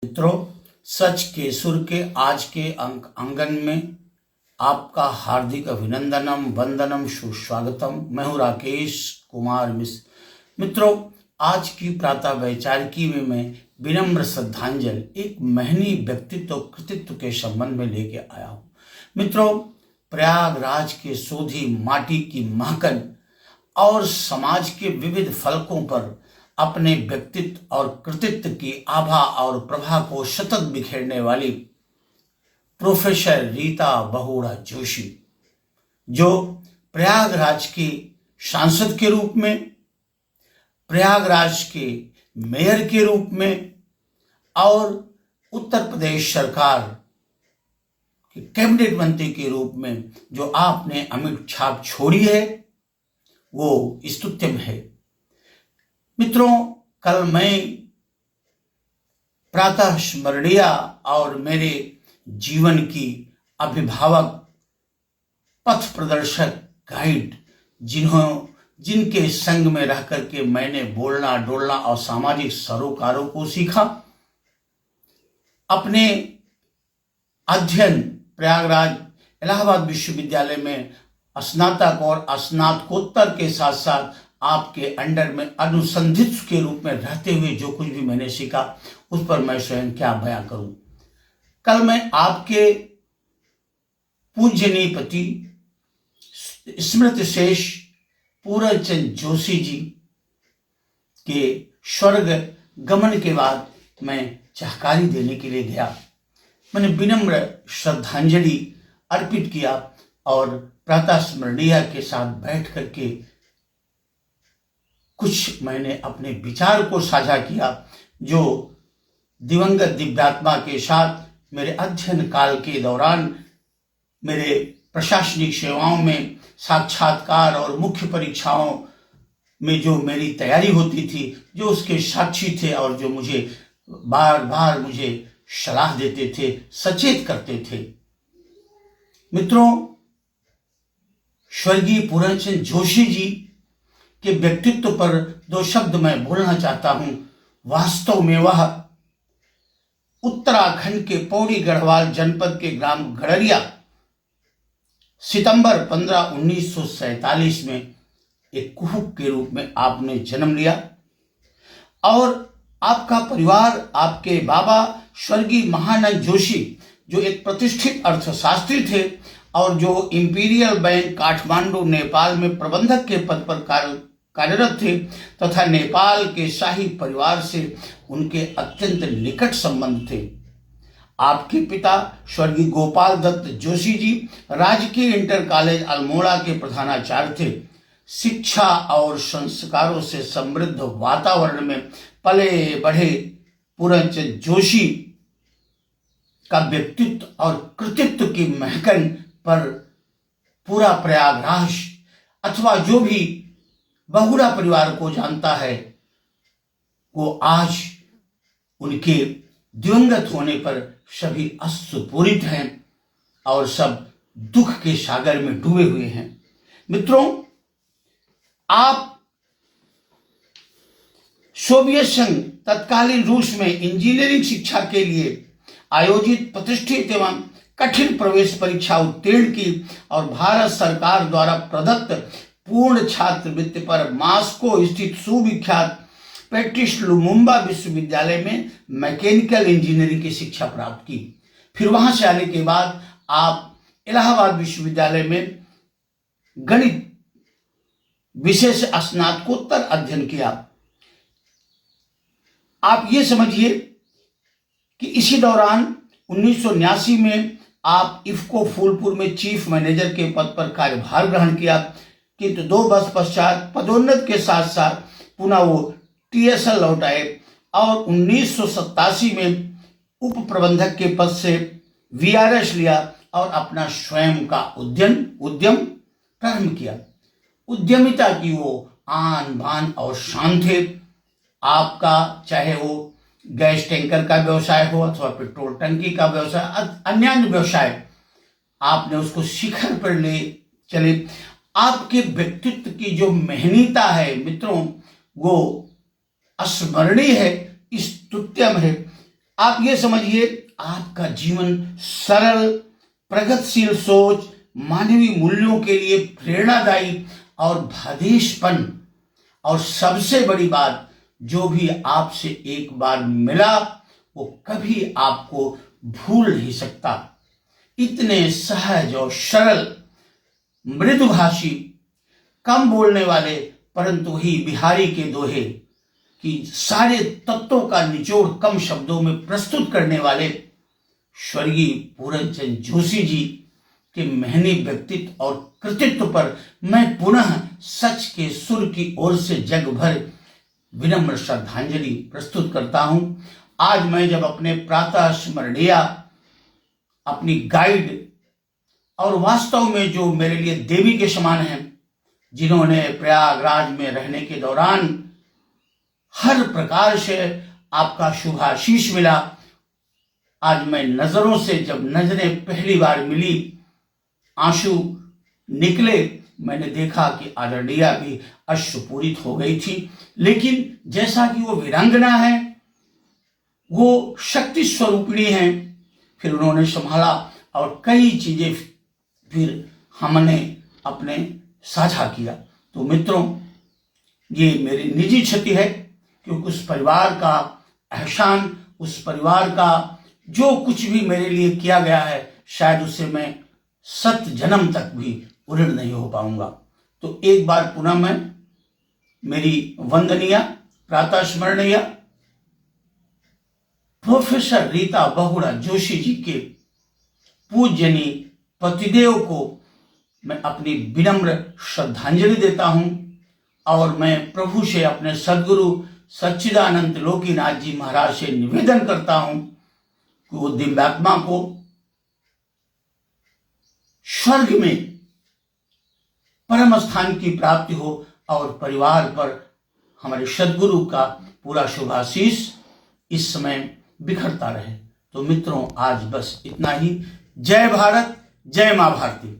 मित्रों, सच के सुर के आज के आंगन में आपका हार्दिक अभिनंदनम, वंदनम, सुस्वागतम। मैं हूं राकेश कुमार मिश्र। मित्रों, आज की प्रातः वैचारिकी में मैं विनम्र श्रद्धांजलि एक महनीय व्यक्तित्व और कृतित्व के संबंध में लेके आया हूं। मित्रों, प्रयागराज के सोधी माटी की महकन और समाज के विविध फलकों पर अपने व्यक्तित्व और कृतित्व की आभा और प्रभा को सतत बिखेरने वाली प्रोफेसर रीता बहुगुणा जोशी, जो प्रयागराज के सांसद के रूप में, प्रयागराज के मेयर के रूप में और उत्तर प्रदेश सरकार के कैबिनेट मंत्री के रूप में जो आपने अमिट छाप छोड़ी है, वो स्तुत्यम है। मित्रों, कल मैं प्रातः स्मरणीय और मेरे जीवन की अभिभावक, पथ प्रदर्शक, गाइड, जिनके संग में रह करके मैंने बोलना, डोलना और सामाजिक सरोकारों को सीखा, अपने अध्ययन प्रयागराज इलाहाबाद विश्वविद्यालय में स्नातक और स्नातकोत्तर के साथ साथ आपके अंडर में अनुसंधित के रूप में रहते हुए जो कुछ भी मैंने सीखा, उस पर मैं स्वयं क्या बयां करूं। कल मैं आपके पूजनीय पति स्मृति शेष पूरनचंद जोशी जी के स्वर्ग गमन के बाद मैं चहकारी देने के लिए गया। मैंने विनम्र श्रद्धांजलि अर्पित किया और प्रातः स्मरणीय के साथ बैठ करके कुछ मैंने अपने विचार को साझा किया, जो दिवंगत दिव्यात्मा के साथ मेरे अध्ययन काल के दौरान मेरे प्रशासनिक सेवाओं में साक्षात्कार और मुख्य परीक्षाओं में जो मेरी तैयारी होती थी, जो उसके साक्षी थे और जो मुझे बार बार मुझे सलाह देते थे, सचेत करते थे। मित्रों, स्वर्गीय पूरनचंद जोशी जी के व्यक्तित्व पर दो शब्द मैं बोलना चाहता हूं। वास्तव में वह उत्तराखंड के पौड़ी गढ़वाल जनपद के ग्राम गड़रिया सितंबर 15, 1947 में एक कुहुक के रूप में आपने जन्म लिया और आपका परिवार, आपके बाबा स्वर्गीय महानंद जोशी, जो एक प्रतिष्ठित अर्थशास्त्री थे और जो इंपीरियल बैंक काठमांडू नेपाल में प्रबंधक के पद पर कार्यरत थे, तथा नेपाल के शाही परिवार से उनके अत्यंत निकट संबंध थे। आपके पिता स्वर्गीय गोपाल दत्त जोशी जी राजकीय इंटर कॉलेज अल्मोड़ा के प्रधानाचार्य थे। शिक्षा और संस्कारों से समृद्ध वातावरण में पले बढ़े पूरनचंद जोशी का व्यक्तित्व और कृतित्व की महकन पर पूरा प्रयागराज अथवा जो भी बहुगुणा परिवार को जानता है, वो आज उनके दिवंगत होने पर सभी अश्रुपूरित हैं और सब दुख के सागर में डूबे हुए हैं। मित्रों, आप सोवियत संघ तत्कालीन रूस में इंजीनियरिंग शिक्षा के लिए आयोजित प्रतिष्ठित एवं कठिन प्रवेश परीक्षा उत्तीर्ण की और भारत सरकार द्वारा प्रदत्त पूर्ण छात्रवृत्ति पर मास्को स्थित सुविख्यात पेट्रिस लुमुम्बा विश्वविद्यालय में मैकेनिकल इंजीनियरिंग की शिक्षा प्राप्त की। फिर वहां से आने के बाद आप इलाहाबाद विश्वविद्यालय में गणित विषय से स्नातकोत्तर अध्ययन किया। आप ये समझिए कि इसी दौरान 1979 में आप इफ्को फूलपुर में चीफ मैनेजर के पद पर कार्यभार ग्रहण किया, किंतु 2 वर्ष पश्चात पदोन्नति के साथ साथ पुनः वो टीएसएल लौट आए और 1987 में उप प्रबंधक के पद से वीआरएस लिया और अपना स्वयं का उद्यम प्रारंभ किया। उद्यमिता की वो आन बान और शान थे। आपका चाहे वो गैस टैंकर का व्यवसाय हो अथवा पेट्रोल टंकी का व्यवसाय, अन्य व्यवसाय, आपने उसको शिखर पर ले चले। आपके व्यक्तित्व की जो महनीयता है मित्रों, वो अस्मरणीय है, स्तुत्यम है। आप ये समझिए, आपका जीवन सरल, प्रगतिशील सोच, मानवीय मूल्यों के लिए प्रेरणादायी और भादेशपन, और सबसे बड़ी बात, जो भी आपसे एक बार मिला वो कभी आपको भूल नहीं सकता। इतने सहज और सरल, मृदुभाषी, कम बोलने वाले, परंतु ही बिहारी के दोहे कि सारे तत्वों का निचोड़ कम शब्दों में प्रस्तुत करने वाले स्वर्गीय पूरनचंद जोशी जी के मेहनती व्यक्तित्व और कृतित्व पर मैं पुनः सच के सुर की ओर से जग भर विनम्र श्रद्धांजलि प्रस्तुत करता हूं। आज मैं जब अपने प्रातः स्मरणीय, अपनी गाइड, और वास्तव में जो मेरे लिए देवी के समान हैं, जिन्होंने प्रयागराज में रहने के दौरान हर प्रकार से आपका शुभाशीष मिला, आज मैं नजरों से, जब नजरें पहली बार मिली, आंसू निकले, मैंने देखा कि आदरणीय भी अश्रुपूरित हो गई थी। लेकिन जैसा कि वो वीरांगना है, वो शक्ति स्वरूपिणी हैं, फिर उन्होंने संभाला और कई चीजें फिर हमने अपने साझा किया। तो मित्रों, ये मेरी निजी क्षति है, क्योंकि उस परिवार का एहसान, उस परिवार का जो कुछ भी मेरे लिए किया गया है, शायद उससे मैं 7 जन्म तक भी ऋणी नहीं हो पाऊंगा। तो एक बार पुनः मैं मेरी वंदनीय, प्रातः स्मरणीय प्रोफेसर रीता बहुगुणा जोशी जी के पूजनी पतिदेव को मैं अपनी विनम्र श्रद्धांजलि देता हूं, और मैं प्रभु से, अपने सदगुरु सच्चिदानंद लोकीनाथ जी महाराज से निवेदन करता हूं कि वो दिव्यात्मा को स्वर्ग में परम स्थान की प्राप्ति हो और परिवार पर हमारे सदगुरु का पूरा शुभाशीष इस समय बिखरता रहे। तो मित्रों, आज बस इतना ही। जय भारत, जय मां भारती।